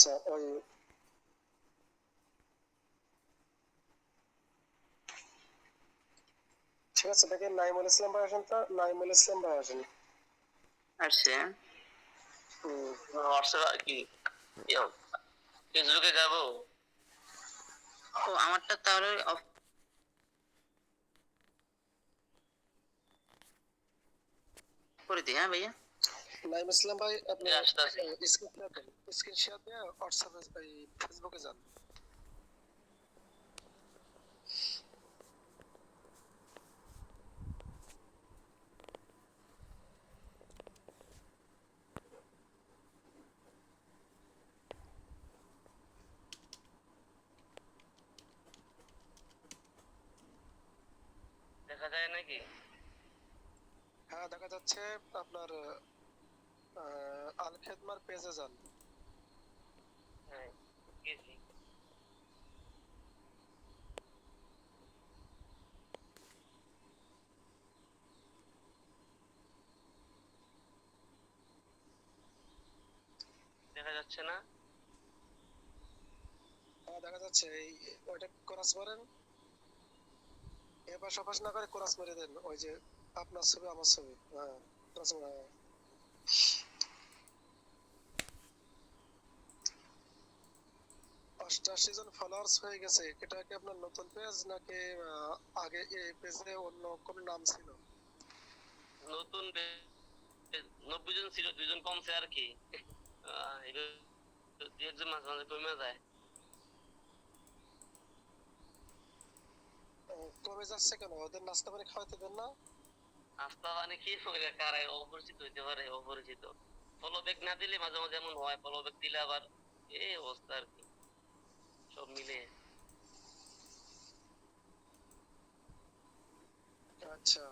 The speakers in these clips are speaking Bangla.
আচ্ছা ওই ঠিক আছে, দেখেন নাইমুল ইসলাম ভাই আসেন তো, নাইমুল ইসলাম ভাই আসেন। আসছে হুম, হোয়াটসঅ্যাপ কি ফেসবুকে যাবো। ও আমারটা তাহলে অফ করে দিই। হ্যাঁ ভাইয়া, নাইমুল ইসলাম ভাই আপনি আসতেছি। স্ক্রিন শেয়ার দিয়ে হোয়াটসঅ্যাপে ফেসবুকে যান। দেখা যায় নাকি? হ্যাঁ দেখা যাচ্ছে। আপনার আল খেদমার পেজে যান। হ্যাঁ গেছি। দেখা যাচ্ছে না? হ্যাঁ দেখা যাচ্ছে, এই ওইটা ক্রস মারেন, এবার সপাস না করে ক্রস মেরে দেন, ওই যে আপনার ছবি আমার ছবি, হ্যাঁ ক্রস হ্যাঁ। 88 জন ফলোয়ার্স হয়ে গেছে, এটা কি আপনার নতুন পেজ নাকি আগে এই পেজে অন্য কোন নাম ছিল? নতুন 90 জন ছিল, 2 জন কমছে আর কি। এটা দুই একজন মাঝে মাঝে কমে যায়। কমে যাচ্ছে কেন? ওদের নাস্তা পানি খাওয়াতে দেন না? নাস্তা পানি কি করে, কারাই অপরিচিত হইতে পারে, অপরিচিত। ফলো ব্যাক না দিলে মাঝে মাঝে এমন হয়, ফলো ব্যাক দিলে আবার এই অবস্থা আর কি, সব মিলে। আচ্ছা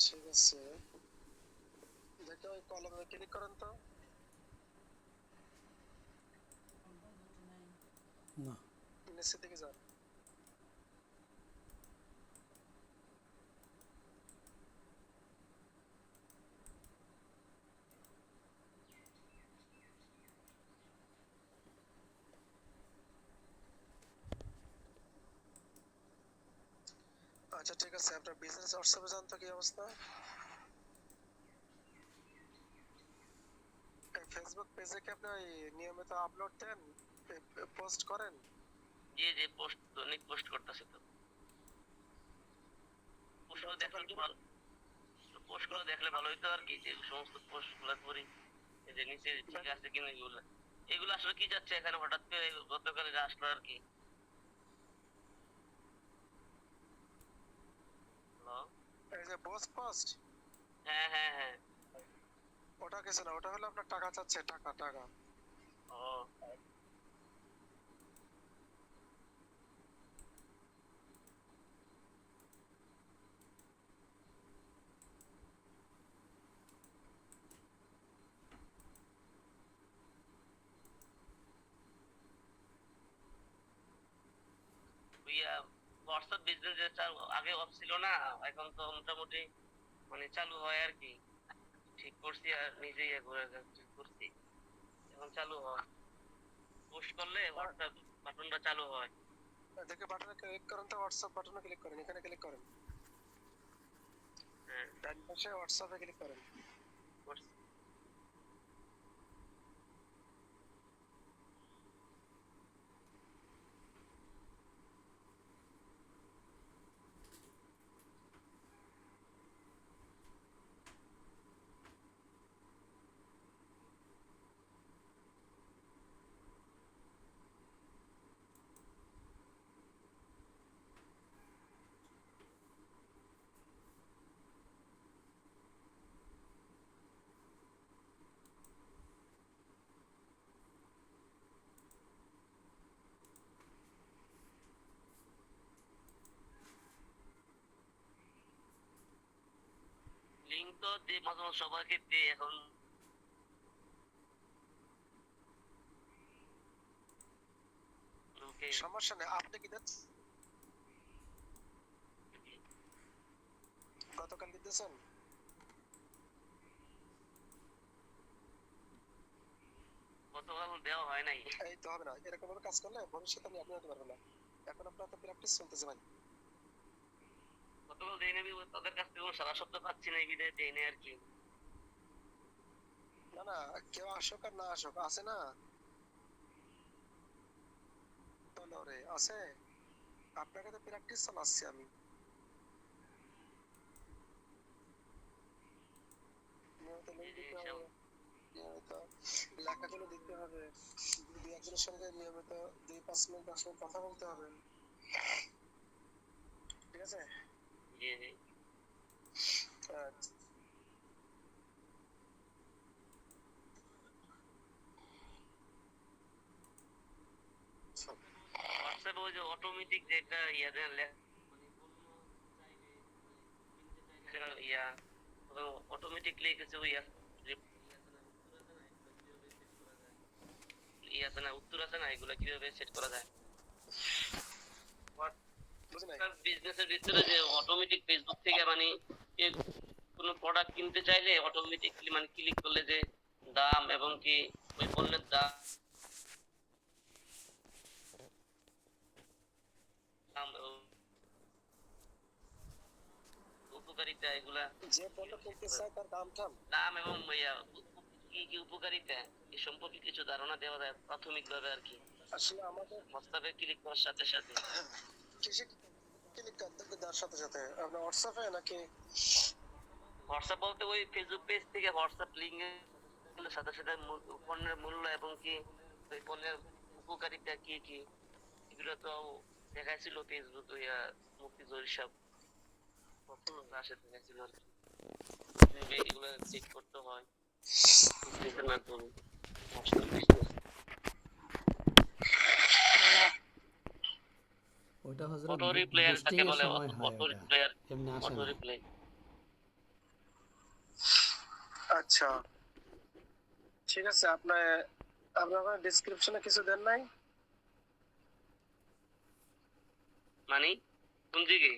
ঠিক আছে, দেখে ওই কলমে ক্লিক করেন তো। না, নিচের দিকে যান। আচ্ছা ঠিক আছে, আপনার বিজনেস হোয়াটসঅ্যাপে যান তো, কি অবস্থা? ফেসবুক পেজে কি আপনি ওই নিয়মিত আপলোড দেন, পোস্ট করেন? যে যে পোস্ট, অনেক পোস্ট করতেছে তো। পোস্টগুলো দেখলে ভালো, পোস্টগুলো দেখলে ভালো হইতো আর কি, যে সমস্ত পোস্ট গুলা করি, এই যে নিচে ঠিক আছে কিনা এগুলা, এগুলো আসলে কি যাচ্ছে এখানে হঠাৎ করে গতকাল এটা আসলো আর কি। হ্যালো। এই যে বস পোস্ট, হ্যাঁ হ্যাঁ হ্যাঁ। ওটা কিছু না, ওটা হলো আপনার টাকা চাচ্ছে, টাকা টাকা। ও ইয়া, হোয়াটসঅ্যাপ বিজনেস যে আগে অফ ছিল না, এখন তো মোটামুটি মানে চালু হয় আর কি। ঠিক করছি আর নিজেই ঘুরে করছি, এখন চালু হয়। পোস্ট করলে হোয়াটসঅ্যাপ বাটনটা চালু হয়। দেখে বাটনে ক্লিক করেন তো, হোয়াটসঅ্যাপ বাটনে ক্লিক করেন, এখানে ক্লিক করেন, হ্যাঁ ডান পাশে হোয়াটসঅ্যাপে ক্লিক করেন। করছি। লিঙ্ক তো দিই মাঝে মাঝে সবাইকে দিই এখন। ওকে। সমস্যা নেই, আপনি কি দিচ্ছেন? গতকাল কি দিয়েছেন? গতকাল দেওয়া হয় নাই। এই তো হবে না, এরকম ভাবে কাজ করলে ভবিষ্যতে আপনি হতে পারবেন না। এখন আপনার তো প্র্যাকটিস চলতেছে ভাই। গতকাল দেই নাই, তাদের কাছ থেকে কোনো সারা শব্দ পাচ্ছি না, এই বিদায় দেই নাই আর কি। না না, কেউ আসুক আর না আসুক, আছে না তলরে আছে, আপনাকে তো প্র্যাকটিস চালাচ্ছি আমি। নিয়মিত লিঙ্ক দিতে হবে, নিয়মিত লেখাগুলো দিতে হবে, দুই একজনের সঙ্গে নিয়মিত 2-5 মিনিট 10 মিনিট কথা বলতে হবে, ঠিক আছে? জি জি। আচ্ছা। হোয়াটসঅ্যাপে ওই যে অটোমেটিক যেটা ইয়া দেন ইয়া অটোমেটিকলি কিছু ইয়া আছে না, উত্তর আছে না, এগুলা কিভাবে সেট করা যায়? বুঝি নাই। বিজনেসের ভিতরে যে অটোমেটিক ফেসবুক থেকে মানে কেউ কোনো প্রোডাক্ট কিনতে চাইলে অটোমেটিকলি মানে ক্লিক করলে যে দাম এবং কি ওই পণ্যের দাম ও উপকারিতা এগুলা যে পণ্য কিনতে চায় তার দাম টাম, দাম এবং কি কি উপকারিতা এ সম্পর্কে কিছু ধারণা দেওয়া যায় প্রাথমিকভাবে আর কি। আসলে আমাদের হোয়াটসঅ্যাপে ক্লিক করার সাথে সাথে কৃষি ক্লিক করতে দেওয়ার সাথে সাথে আপনার হোয়াটসঅ্যাপে নাকি? হোয়াটসঅ্যাপ বলতে ওই ফেসবুক পেজ থেকে হোয়াটসঅ্যাপ লিঙ্ক এর সাথে সাথে পণ্যের মূল্য এবং কি ওই পণ্যের উপকারিতা কি কি এগুলো তো দেখাইছিল ফেসবুক ইয়া মুফতি জহির সাহেব আসে দেখাইছিল আর কি, কিভাবে এগুলো চেক করতে হয় বুঝতেছেন না তো হোয়াটসঅ্যাপ বিজনেস। ওটা হজরত অটো রিপ্লেয়ার বুস্টিং কাকে এর বলে? সময় হয়, অটো ওটা রিপ্লেয়ার, এমনি আসে অটো না। রিপ্লে। আচ্ছা ঠিক আছে, আপনার ডেসক্রিপশনে কিছু দেন নাই? মানে কোন দিকে?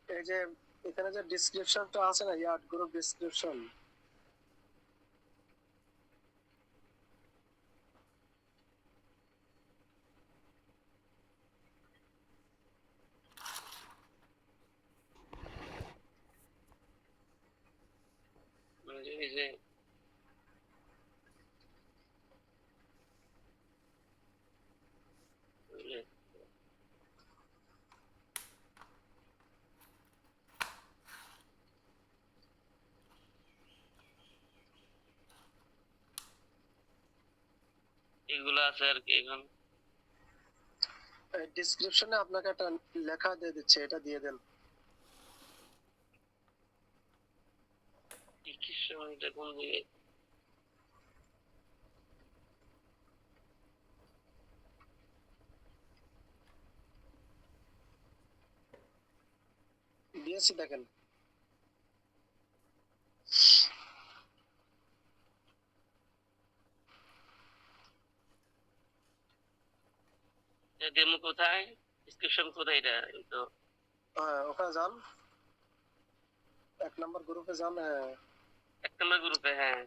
এই যে এখানে যে ডেসক্রিপশনটা আছে না, ইয়ার্ড গ্রুপ ডেসক্রিপশন, এই যে এগুলো আছে আর কি। এখন ডেসক্রিপশনে আপনাকে একটা লেখা দিয়ে দিচ্ছে, এটা দিয়ে দেন। কি সময় এটা কোন দিকে? দিয়েছি দেখেন। ডেমো কোথায়? ডেসক্রিপশন কোথায় এটা? এই তো হ্যাঁ ওখানে যান, 1 নম্বর গ্রুপে যান, হ্যাঁ। 1 নম্বর গ্রুপে, হ্যাঁ।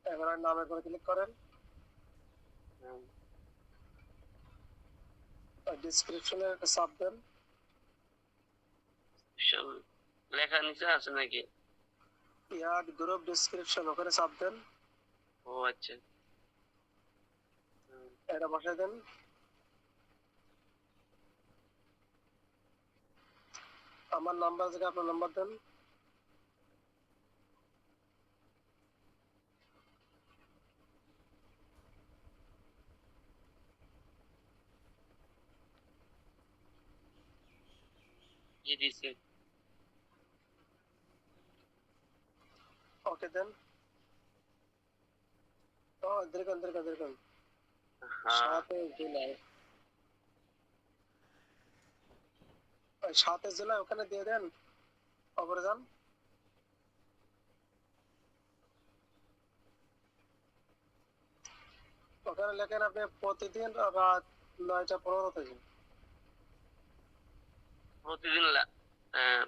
এবার নামের উপর ক্লিক করেন, ডেসক্রিপশনে একটা সাব দেন, লেখা নিচে আছে নাকি? ইয়ার্ড গ্রুপ ডেসক্রিপশন, ওখানে সাব দেন, ও আচ্ছা। এটা বসাই দেন। আমার নাম্বার থেকে আপনার নাম্বার দেন, জি দিছি। ওকে দেন। ও দেখুন দেখুন দেখুন, হ্যাঁ 7 জুলাই, 7 জুলাই ওখানে দিয়ে দেন, ওপরে যান, ওখানে লেখেন আপনি প্রতিদিন রাত 9টা 15 থেকে। প্রতিদিন আহ,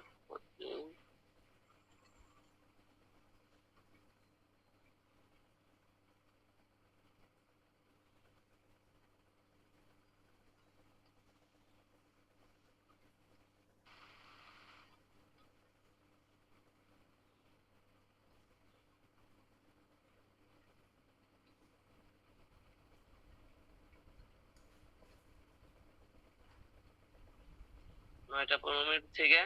9টা 15 মিনিট থেকে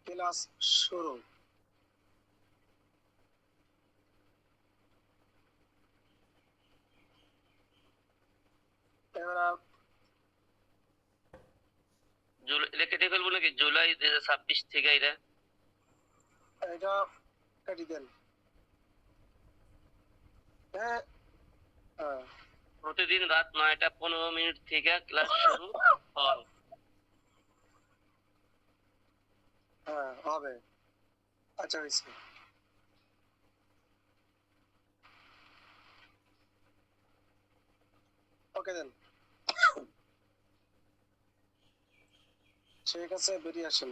ক্লাস শুরু। এবার এটা কেটে ফেলবো নাকি? জুলাই 2026 থেকে এটা এটা কাটি দেন। হ্যাঁ, হ্যাঁ, প্রতিদিন রাত 9টা 15 মিনিট থেকে ক্লাস শুরু হয়। হ্যাঁ, হবে। আচ্ছা, হয়েছে। ওকে দেন। ঠিক আছে, বেরিয়ে আসেন।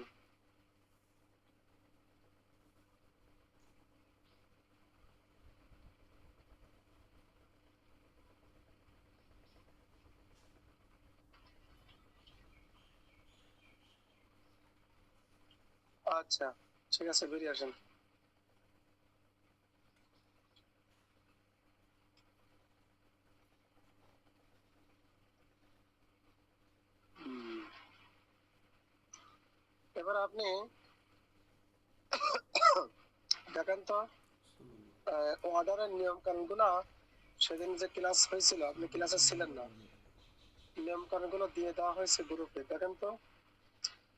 আচ্ছা, ঠিক আছে, বেরিয়ে আসেন। হুম। এবার আপনি দেখেন তো অর্ডারের নিয়ম কানুন গুলা। সেদিন যে ক্লাস হয়েছিল, আপনি ক্লাসে ছিলেন না। নিয়ম কানুন গুলো দিয়ে দেওয়া হয়েছে গ্রুপে, দেখেন তো।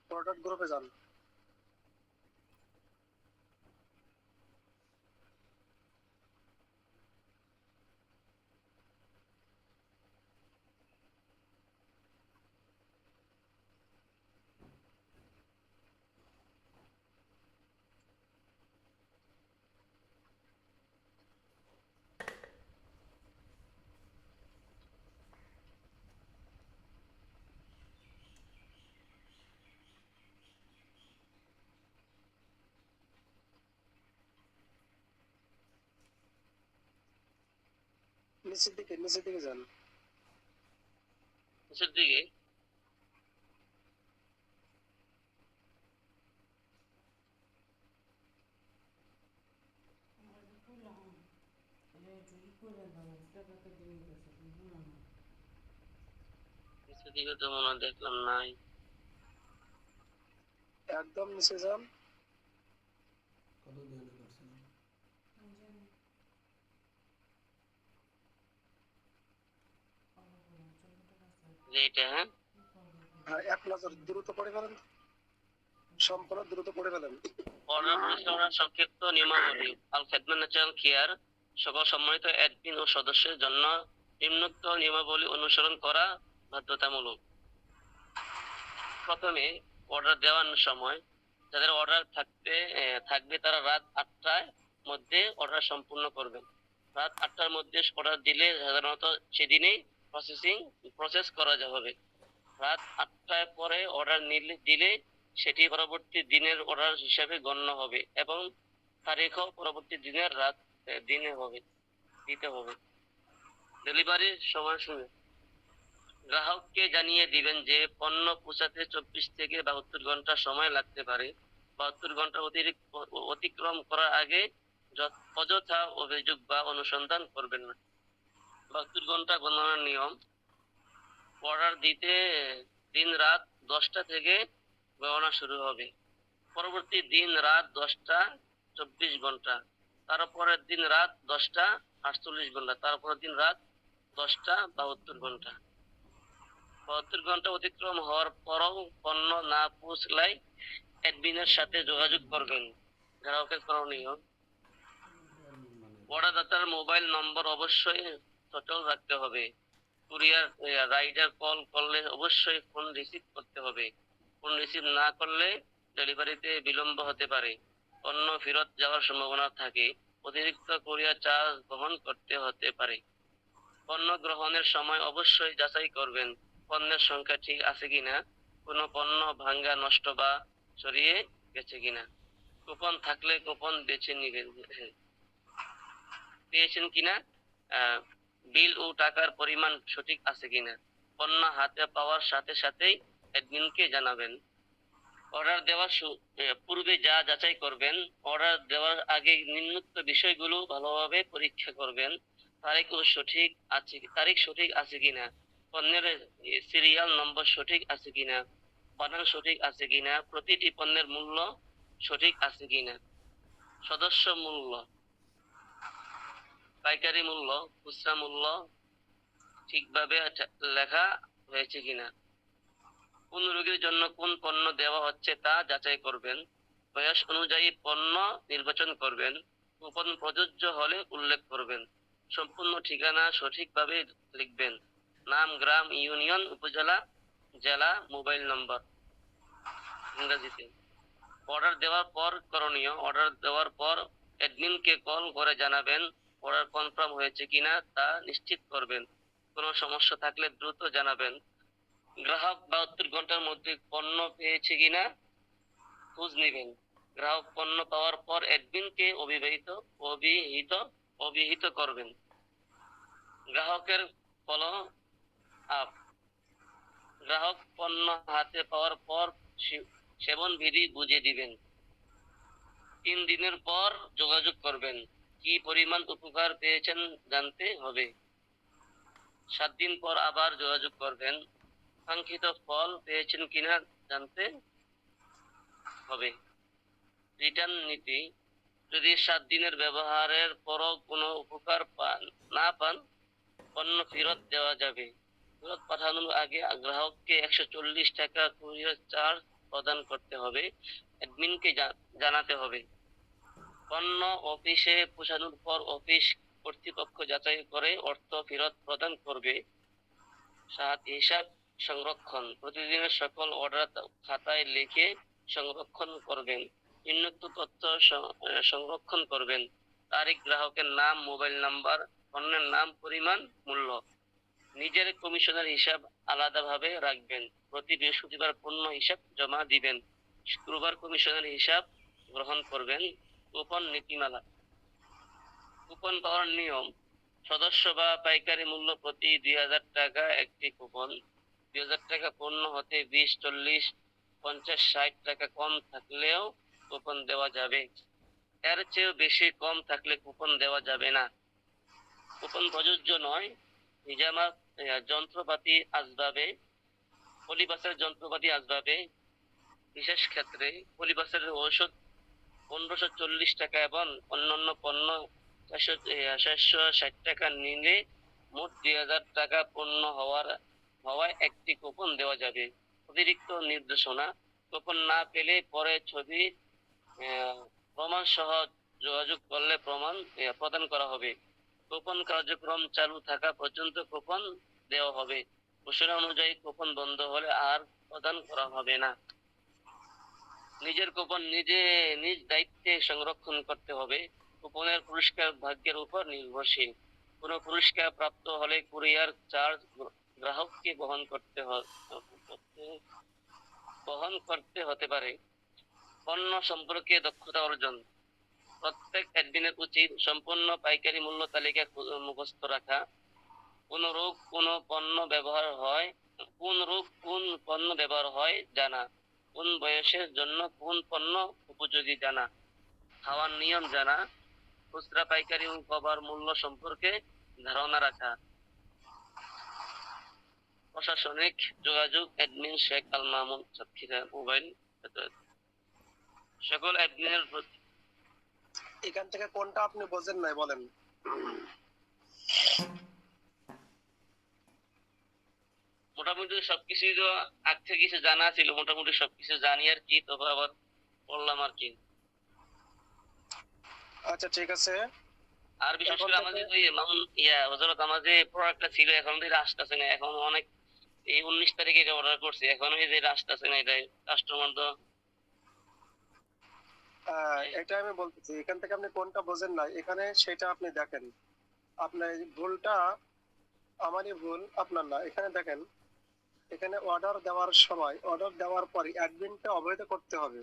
প্রোডাক্ট গ্রুপে যান। নিচের দিকে যান। নিচের দিকে নিচের দিকে তো মনে হয় দেখলাম নাই। একদম নিচে যান। যে এটা, হ্যাঁ, আর এক নজর দ্রুত পড়ে ফেলেন, সম্পূর্ণ দ্রুত পড়ে ফেলেন। অর্ডার পরিচালনার সংক্ষিপ্ত নিয়মাবলী। আল খেদমত ন্যাচারাল কেয়ার সকল সম্মানিত অ্যাডমিন ও সদস্যের জন্য নিম্নোক্ত নিয়মাবলী অনুসরণ করা বাধ্যতামূলক। প্রথমে অর্ডার দেওয়ার সময় যাদের অর্ডার থাকবে তারা রাত 8টার মধ্যে অর্ডার সম্পূর্ণ করবেন। রাত 8টার মধ্যে অর্ডার দিলে সাধারণত সেদিনেই প্রসেস করা হবে। রাত 8টার পরে অর্ডার দিলে সেটি পরবর্তী দিনের অর্ডার হিসাবে গণ্য হবে এবং তারিখও পরবর্তী দিনের দিনে দিতে হবে। ডেলিভারির সময়সূচি গ্রাহককে জানিয়ে দিবেন যে পণ্য পৌঁছাতে 24 থেকে 72 ঘন্টা সময় লাগতে পারে। 72 ঘন্টা অতিক্রম করার আগে অযথা অভিযোগ বা অনুসন্ধান করবেন না। 72 ঘন্টা গণনার নিয়ম। অর্ডার দিতে দিন রাত 10টা থেকে গণনা শুরু হবে। পরবর্তী দিন রাত 10টা 24 ঘন্টা, তারপরের দিন রাত 10টা 48 ঘন্টা, তারপরের দিন রাত 10টা 72 ঘন্টা। 72 ঘন্টা অতিক্রম হওয়ার পরও পণ্য না পৌঁছালে অ্যাডমিনের সাথে যোগাযোগ করবেন। গ্রাহকের করণীয়, অর্ডারদাতার মোবাইল নম্বর অবশ্যই সচল রাখতে হবে। কুরিয়ার রাইডার কল করলে অবশ্যই ফোন রিসিভ করতে হবে। ফোন রিসিভ না করলে ডেলিভারিতে বিলম্ব হতে পারে, পণ্য ফেরত যাওয়ার সম্ভাবনা থাকে, অতিরিক্ত কুরিয়ার চার্জ বহন করতে হতে পারে। পণ্য গ্রহণের সময় অবশ্যই যাচাই করবেন পণ্যের সংখ্যা ঠিক আছে কিনা, কোনো পণ্য ভাঙ্গা, নষ্ট বা ছড়িয়ে গেছে কিনা। কুপন থাকলে কুপন বেছে নিবেন। পেয়েছেন কিনা, আহ, বিল ও টাকার পরিমাণ সঠিক আছে কিনা। পণ্য হাতে পাওয়ার সাথে সাথেই অ্যাডমিনকে জানাবেন। অর্ডার দেওয়ার পূর্বে যা যাচাই করবেন, অর্ডার দেওয়ার আগে নিম্নোক্ত বিষয়গুলো ভালোভাবে পরীক্ষা করবেন। তারিখ সঠিক আছে কিনা, পণ্যের সিরিয়াল নম্বর সঠিক আছে কিনা, বানান সঠিক আছে কিনা, প্রতিটি পণ্যের মূল্য সঠিক আছে কিনা, সদস্য মূল্য, পাইকারি মূল্য, খুচরা মূল্য ঠিকভাবে লেখা হয়েছে কিনা। কোন রোগীর জন্য কোন পণ্য দেওয়া হচ্ছে তা যাচাই করবেন। বয়স অনুযায়ী পণ্য নির্বাচন করবেন। কুপন প্রযোজ্য হলে উল্লেখ করবেন। সম্পূর্ণ ঠিকানা সঠিকভাবে লিখবেন। নাম, গ্রাম, ইউনিয়ন, উপজেলা, জেলা, মোবাইল নম্বর ইংরেজিতে। অর্ডার দেওয়ার পর করণীয়, অর্ডার দেওয়ার পর অ্যাডমিনকে কল করে জানাবেন অর্ডার কনফার্ম হয়েছে কিনা তা নিশ্চিত করবেন। কোনো সমস্যা থাকলে দ্রুত জানাবেন। গ্রাহক 72 ঘন্টার মধ্যে পণ্য পেয়েছে কিনা খোঁজ নেবেন। গ্রাহক পণ্য পাওয়ার পর অ্যাডমিনকে অভিহিত অভিহিত করবেন। গ্রাহকের ফলো আপ, গ্রাহক পণ্য হাতে পাওয়ার পর সেবন বিধি বুঝিয়ে দিবেন। 3 দিনের পর যোগাযোগ করবেন। কি পরিমাণ উপকার পেয়েছেন জানতে হবে। 7 দিন পর আবার যোগাযোগ করবেন। কাঙ্ক্ষিত ফল পেয়েছেন কিনা জানতে হবে। রিটার্ন নীতি, যদি 7 দিনের ব্যবহারের পরও কোনো উপকার না পান, পণ্য ফেরত দেওয়া যাবে। ফেরত পাঠানোর আগে গ্রাহককে 140 টাকা কুরিয়ার চার্জ প্রদান করতে হবে। অ্যাডমিনকে জানাতে হবে। পণ্য অফিসে পৌঁছানোর পর অফিস কর্তৃপক্ষ যাচাই করে অর্থ ফেরত প্রদান করবে। হিসাব সংরক্ষণ, প্রতিদিনের সকল অর্ডার খাতায় লিখে সংরক্ষণ করবেন। নিম্নোক্ত তথ্য সংরক্ষণ করবেন। তারিখ, গ্রাহকের নাম, মোবাইল নাম্বার, পণ্যের নাম, পরিমাণ, মূল্য। নিজের কমিশনের হিসাব আলাদাভাবে রাখবেন। প্রতি বৃহস্পতিবার পণ্য হিসাব জমা দিবেন। শুক্রবার কমিশনের হিসাব গ্রহণ করবেন। কুপন নীতিমালা, কুপন পাওয়ার নিয়ম। সদস্য বা পাইকারি মূল্য প্রতি 2000 টাকা একটি কুপন। 2000 টাকা পণ্য হতে 20, 40, 50, 60 টাকা কম থাকলেও কুপন দেওয়া যাবে। এর চেয়েও বেশি কম থাকলে কুপন দেওয়া যাবে না। কুপন প্রযোজ্য নয় হিজামা যন্ত্রপাতি আসবাবে, পলিবাসের যন্ত্রপাতি আসবাবে, বিশেষ ক্ষেত্রে পলিবাসের ঔষধ 1540 টাকা এবং অন্যান্য পণ্য 460 টাকা নিলে মোট 2000 টাকা পণ্য হওয়ায় একটি কুপন দেওয়া যাবে। অতিরিক্ত নির্দেশনা, কুপন না পেলে পরে ছবি প্রমাণ সহ যোগাযোগ করলে প্রমাণ প্রদান করা হবে। কুপন কার্যক্রম চালু থাকা পর্যন্ত কুপন দেওয়া হবে। ঘোষণা অনুযায়ী কুপন বন্ধ হলে আর প্রদান করা হবে না। নিজের কুপন নিজ দায়িত্বে সংরক্ষণ করতে হবে। কুপনের পুরস্কার ভাগ্যের উপর নির্ভরশীল। কোনো পুরস্কার প্রাপ্ত হলে কুরিয়ার চার্জ গ্রাহককে বহন করতে হতে পারে। পণ্য সম্পর্কে দক্ষতা অর্জন, প্রত্যেক অ্যাডমিনের উচিত সম্পূর্ণ পাইকারি মূল্য তালিকা মুখস্থ রাখা। কোন পণ্য ব্যবহার হয় জানা, কোন বয়সের জন্য কোন পণ্য উপযোগী জানা, খাওয়ার নিয়ম জানা, খুচরা পাইকারি ও কভার মূল্য সম্পর্কে ধারণা রাখা। প্রশাসনিক যোগাযোগ, অ্যাডমিন শেখ আল মামুন, সাতক্ষীরা, মোবাইল। সকল অ্যাডমিনের এখান থেকে কোনটা আপনি বোঝেন নাই বলেন। মোটামুটি সবকিছুই তো আগ থেকে কিছু জানা ছিল, মোটামুটি সবকিছু জানি আর কি, তবে আবার বললাম আর কি। আচ্ছা ঠিক আছে। আর বিশেষ করে আমাদের ওই হযরত আমাদের প্রোডাক্টটা ছিল এখন ধরে আসতেছে না। এখন অনেক এই 19 তারিখে অর্ডার করছি, এখন এই যে আসতেছে না, এটাই কাস্টমার তো। এটা আমি বলতেছি, এখান থেকে আপনি কোনটা বোঝেন না এখানে সেটা আপনি দেখেন। আপনার ভুলটা আমারই ভুল, আপনার না। এখানে দেখেন, এখানে অর্ডার দেওয়ার সময়, অর্ডার দেওয়ার পরে অ্যাডমিনকে অবহিত করতে হবে।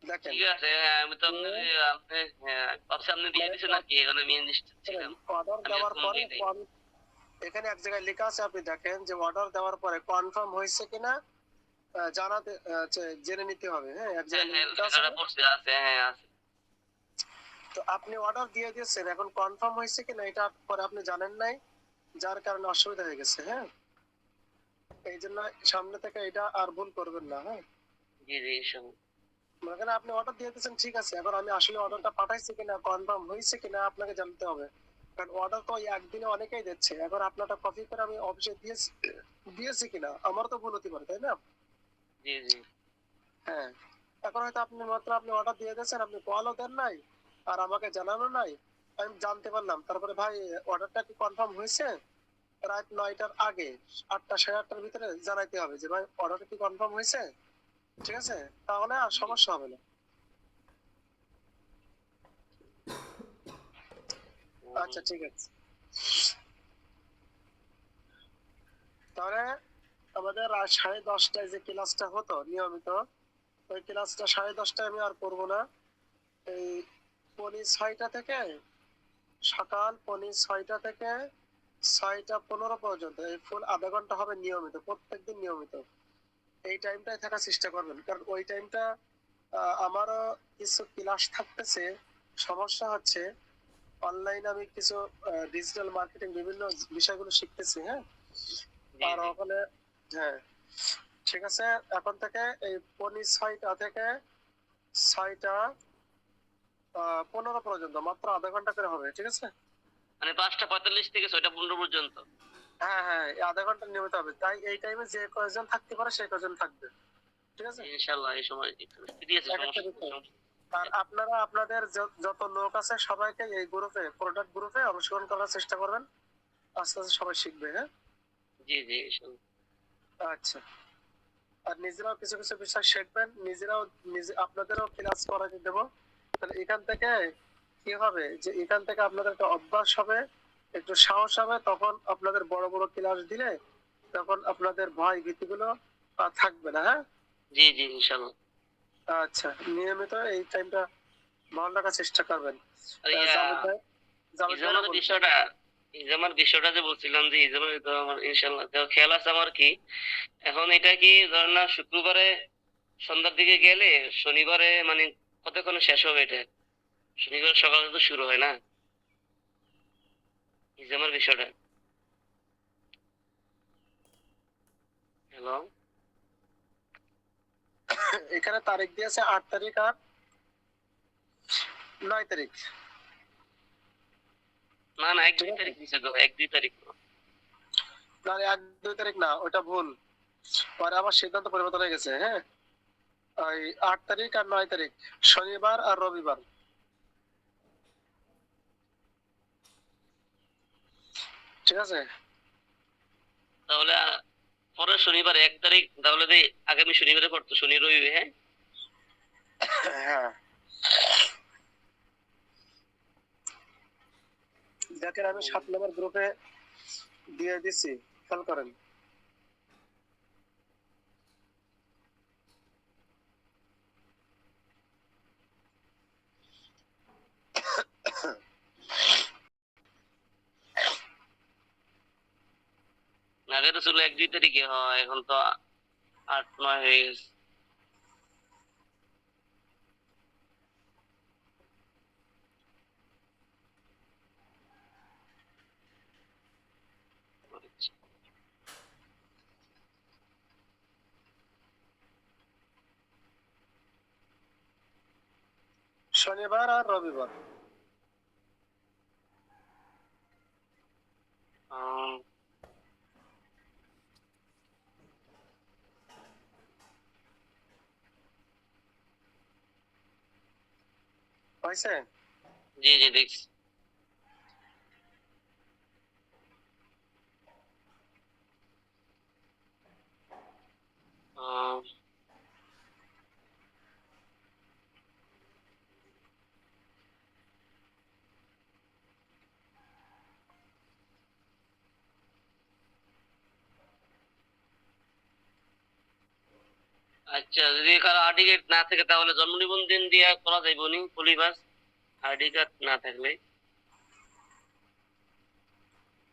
দেখেন, ঠিক আছে, হ্যাঁ, আমি তো আপনার আপনি, হ্যাঁ, ভাবছি আপনি দিয়ে দিয়েছেন নাকি, এখন আমি নিশ্চিত ছিলাম। অর্ডার আমি আর দেওয়ার ফোন পরে দিই নাই। এখানে এক জায়গায় লেখা আছে, আপনি দেখেন যে অর্ডার দেওয়ার পরে কনফার্ম হয়েছে কিনা জানাতে জেনে নিতে হবে। হ্যাঁ, এক হ্যাঁ, জায়গায় হ্যাঁ, লেখা আছে লেখাটা না? পড়ছে, আছে, হ্যাঁ, আছে। তো আপনি অর্ডার দিয়ে দিয়েছেন, এখন কনফার্ম হয়েছে কিনা এটা পরে আপনি জানেন নাই, যার কারণে অসুবিধা হয়ে গেছে। হ্যাঁ, এই জন্য সামনে থেকে এটা আর ভুল করবেন না। হ্যাঁ, জি, জি, ইনশাআল্লাহ। মনে করেন আপনি অর্ডার দিয়ে দিয়েছেন, ঠিক আছে, এখন আমি আসলে অর্ডারটা পাঠাইছি কিনা, কনফার্ম হয়েছে কিনা আপনাকে জানতে হবে। কারণ অর্ডার তো ওই একদিনে অনেকেই দিচ্ছে, এখন আপনারটা কপি করে আমি অফিসে দিয়েছি দিয়েছি কিনা আমার তো ভুল হতে পারে, তাই না? জি, জি। হ্যাঁ, এখন হয়তো আপনি অর্ডার দিয়ে দিয়েছেন, আপনি কলও দেন নাই আর আমাকে জানানো নাই। আমি জানতে পারলাম, তারপরে ভাই অর্ডারটা কি কনফার্ম হয়েছে, রাত 9টার আগে, 8টা 8:30টার ভিতরে জানাইতে হবে যে ভাই অর্ডারটা কি কনফার্ম হয়েছে। ঠিক আছে, তাহলে আর জি। সমস্যা হবে না। আচ্ছা, ঠিক আছে। তাহলে আমাদের রাত 10:30টায় যে ক্লাসটা হতো নিয়মিত, ওই ক্লাসটা 10:30টায় আমি আর করবো না। এই 6:15 থেকে, সকাল 6:15 থেকে 6:15 পর্যন্ত, এই ফুল আধা ঘন্টা হবে নিয়মিত, প্রত্যেকদিন নিয়মিত। এই টাইমটাই থাকার চেষ্টা করবেন, কারণ ওই টাইমটা আমারও কিছু ক্লাস থাকতেছে। সমস্যা হচ্ছে অনলাইনে আমি কিছু ডিজিটাল মার্কেটিং বিভিন্ন বিষয়গুলো শিখতেছি। হ্যাঁ, জি, আর জি। ওখানে, হ্যাঁ, ঠিক আছে, এখন থেকে এই 6:15 থেকে 6:15 পর্যন্ত মাত্র আধা ঘন্টা করে হবে। ঠিক আছে, মানে 5:45 থেকে 6:15 পর্যন্ত। হ্যাঁ হ্যাঁ, এই আধা ঘন্টা নিয়মিত হবে, তাই এই টাইমে যে কয়জন থাকতে পারে সেই কয়জন থাকবে। ঠিক আছে, ইনশাআল্লাহ এই সময় একটু ফ্রি আছে, এক একটা সমস্যা নেই, বিষয়। সমস্যা আর নেই। আপনারা আপনাদের যত লোক আছে সবাইকে এই গ্রুপে, প্রোডাক্ট গ্রুপে অংশগ্রহণ করার চেষ্টা করবেন। আস্তে আস্তে সবাই শিখবে। হ্যাঁ, জি, জি, ইনশাআল্লাহ। আচ্ছা। আর নিজেরাও কিছু কিছু বিষয় শিখবেন, নিজেরাও আপনাদেরও ক্লাস করাতে দেবো। তাহলে এখান থেকে কি হবে, যে এখান থেকে আপনাদের একটা অভ্যাস হবে, একটু সাহস হবে, তখন আপনাদের বড় বড় ক্লাস দিলে তখন আপনাদের ভয় ভীতিগুলো থাকবে না। হ্যাঁ, জি, জি, ইনশাআল্লাহ। আচ্ছা, নিয়মিত এই টাইমটা ভালো রাখার চেষ্টা করবেন। আর জাভেদ ভাই, জাভেদ ভাইরা এক্সামের বলুন। বিষয়টা, এক্সামের বিষয়টা যে বলছিলাম যে এক্সামের তো আমার ইনশাআল্লাহ তো খেয়াল আছে আমার কি। এখন এটা কি ধরেন না, শুক্রবারে সন্ধ্যার দিকে গেলে শনিবারে মানে কতক্ষণে শেষ হবে এটা? শনিবার সকালে তো শুরু হয় না এক্সামের বিষয়টা। হ্যালো? এখানে তারিখ দিয়েছে 8 তারিখ আর 9 তারিখ। না, না, 1-2 ঠিক আছে, তারিখ দিছে তো, 1-2 তারিখ না। না 1-2 তারিখ না, ওটা ভুল। পরে আমার সিদ্ধান্ত পরিবর্তন হয়ে গেছে। হ্যাঁ, ওই 8 তারিখ আর 9 তারিখ, শনিবার আর রবিবার। ঠিক আছে, তাহলে পরের শনিবার 1 তারিখ, তাহলে আগামী শনিবারে পড়তো, শনি রবি, হ্যাঁ? হ্যাঁ, দেখেন আমি 7 নম্বর গ্রুপে দিয়ে দিছি, খেয়াল করেন। আগে তো ছিল 1-2 তারিখে হয়, এখন তো 8-9 হয়ে গেছে। আচ্ছা। শনিবার আর রবিবার। আম, হয়েছে? জি, জি, দেখছি। আম, আচ্ছা, যদি কারো আইডি কার্ড না থাকে তাহলে জন্ম নিবন্ধন দিয়া করা যাইব নি পলিবাস, আইডি কার্ড না থাকলে?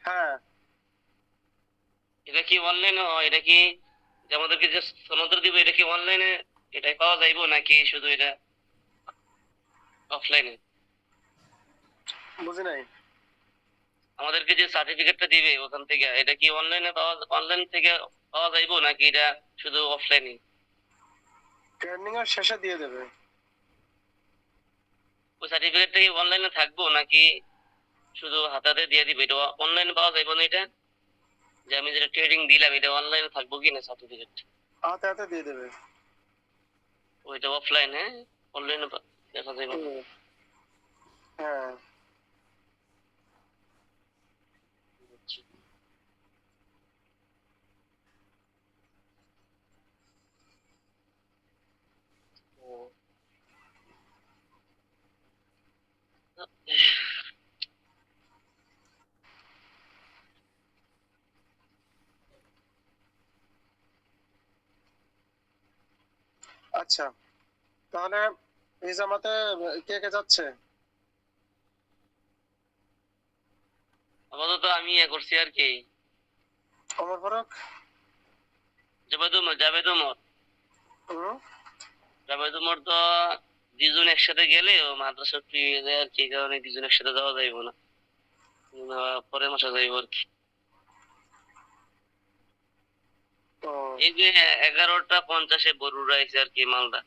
হ্যাঁ, এটা কি অনলাইনে হয়? এটা কি যে আমাদেরকে যে সনদ দিব এটা কি অনলাইনে এটাই পাওয়া যাইব নাকি শুধু এটা অফলাইনে? বুঝি নাই। আমাদেরকে যে সার্টিফিকেটটা দিবে ওখান থেকে এটা কি অনলাইন থেকে পাওয়া যাইব নাকি এটা শুধু অফলাইনে? ট্রেনিং এর শেষে দিয়ে দেবে। ওই সার্টিফিকেটটা কি অনলাইনে থাকবো নাকি শুধু হাতাতে দিয়ে দিবে? এটা অনলাইনে পাওয়া যাইব না এটা? যে আমি যেটা ট্রেডিং দিলাম এটা অনলাইনে থাকবো কি না সার্টিফিকেট? হাতে হাতে দিয়ে দেবে। ওইটা অফলাইনে, অনলাইনে দেখা যাইব না। হুম, হ্যাঁ। আচ্ছা। ও। আচ্ছা, তাহলে এই জামাতে কে কে যাচ্ছে? আপাতত আমি ইয়ে করছি আর কি, ওমর ফারুক। জাভেদ উমর। হুম। জাভেদ উমর তো দুজন একসাথে গেলে ও মাদ্রাসা ফ্রি হয়ে যায় আর কি, এই কারণে দুজন একসাথে যাওয়া যাইব না। পরের মাসে যাইব আর কি। ও, এই যে 11টা 50-এ বরুড়া আইছে আর কি মালদা।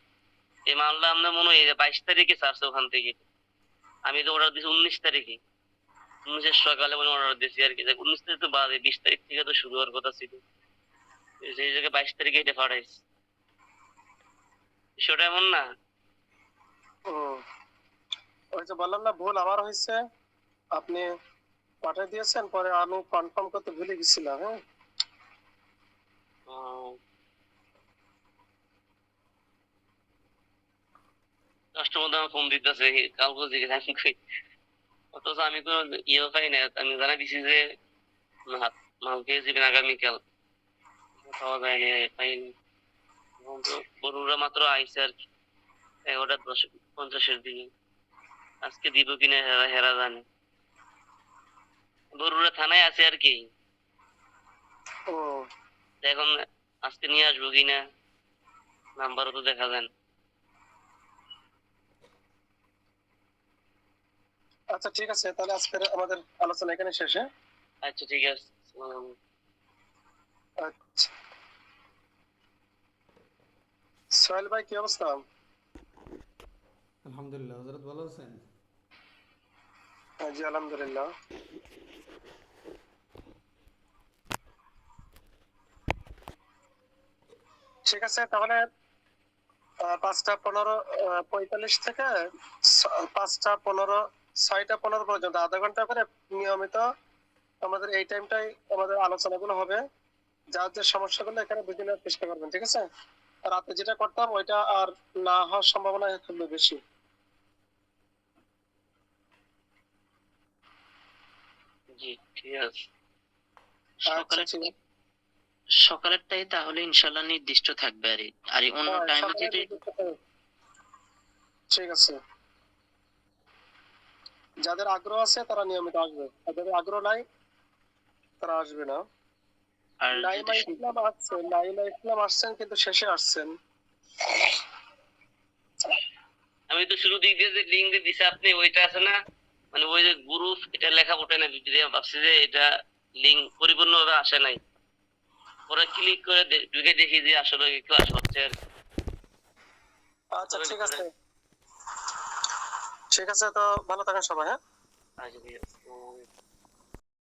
এই মালদা আমরা মনে হয় 22 তারিখে ছাড়ছে ওখান থেকে। আমি তো অর্ডার দিছি 19 তারিখে। 19-এর সকালে মানে অর্ডার দিছি আর কি। 19 তারিখ তো বাদে 20 তারিখ থেকে তো শুরু হওয়ার কথা ছিল। সেই জায়গায় 22 তারিখে এটা পাঠাইছে। বিষয়টা এমন না? হুম। ওই যে বললাম না, ভুল আমার হয়েছে, আপনি পাঠিয়ে দিয়েছেন, পরে আমি কনফার্ম করতে ভুলে গেছিলাম। হ্যাঁ। কাস্টমার আমার ফোন দিতেছে কালকে জিজ্ঞেস আমি কই, অথচ আমি কোনো ইয়ে পাই না। আমি জানাই দিছি যে মাল পেয়ে যাবেন আগামীকাল। পাওয়া যায়নি, পাইনি। এখন তো বরুড়া মাত্র আইছে আর কি 11টা 50-এর দিকে। আজকে দিব কিনা হেরা হেরা জানে। বরুড়া থানায় আছে আর কি। ও, এখন আজকে নিয়ে আসবো কিনা নাম্বারও তো দেখা যায় না। আচ্ছা ঠিক আছে, তাহলে আজকের আমাদের আলোচনা এখানে শেষে। আচ্ছা ঠিক আছে। আচ্ছা, সোহেল ভাই কি অবস্থা? আলহামদুলিল্লাহ, হযরত ভালো আছেন? জি আলহামদুলিল্লাহ। ঠিক আছে, তাহলে 5টা 15 45 থেকে 5টা 15 6টা 15 পর্যন্ত আধা ঘন্টা করে নিয়মিত আমাদের এই টাইমটাই আমাদের আলোচনাগুলো হবে। যার যে সমস্যাগুলো এখানে বুঝে নেওয়ার চেষ্টা করবেন, ঠিক আছে? রাতে যেটা করতাম ওইটা আর না হওয়ার সম্ভাবনা থাকবে বেশি। জি ঠিক আছে। আচ্ছা ঠিক আছে। সকালেরটাই তাহলে ইনশাল্লাহ নির্দিষ্ট থাকবে আর অন্য হ্যাঁ, টাইমে সকালে যদি ঠিক আছে। যাদের আগ্রহ আছে তারা নিয়মিত আসবে, আর যাদের আগ্রহ নাই তারা আসবে না। আর নাইমা যদি ইসলাম আসছেন, নাইমা ইসলাম আসছেন কিন্তু শেষে আসছেন। আমি তো শুরু দিক দিয়ে যে লিঙ্ক দিছে আপনি ওইটা আছে না, মানে ওই যে গ্রুপ এটা লেখা ওঠে না ভিডিও, ভাবছি যে এটা লিঙ্ক পরিপূর্ণভাবে আসে নাই। ওরা ক্লিক করে ঢুকে দেখি যে আসলে ক্লাস হচ্ছে আর কি। আচ্ছা ঠিক আছে, ঠিক আছে, তো ভালো থাকেন সবাই। হ্যাঁ। আচ্ছা ঠিক আছে।